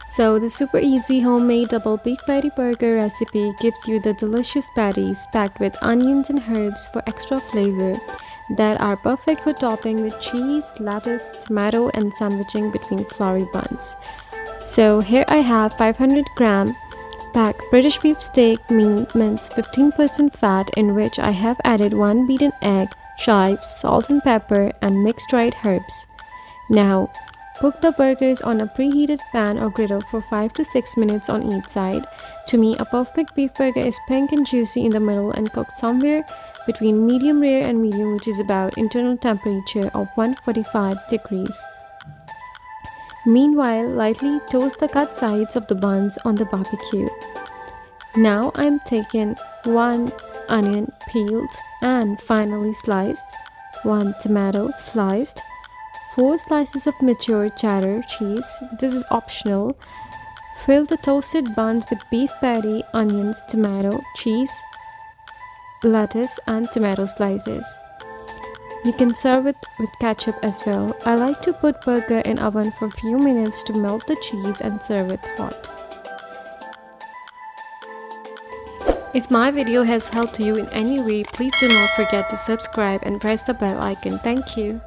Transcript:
So the super easy homemade double beef patty burger recipe gives you the delicious patties packed with onions and herbs for extra flavor that are perfect for topping with cheese, lettuce, tomato and sandwiching between Floury buns. So here I have 500-gram packed British beef steak minced 15% fat, in which I have added 1 beaten egg, chives, salt and pepper and mixed dried herbs. Now cook the burgers on a preheated pan or griddle for 5 to 6 minutes on each side. To me, a perfect beef burger is pink and juicy in the middle and cooked somewhere between medium rare and medium, which is about internal temperature of 145 degrees. Meanwhile, lightly toast the cut sides of the buns on the barbecue. Now I'm taking 1 onion peeled and finely sliced, 1 tomato sliced, 4 slices of mature cheddar cheese. This is optional. Fill the toasted buns with beef patty, onions, tomato, cheese, lettuce and tomato slices. You can serve it with ketchup as well. I like to put burger in oven for a few minutes to melt the cheese and serve it hot. If my video has helped you in any way, please do not forget to subscribe and press the bell icon. Thank you.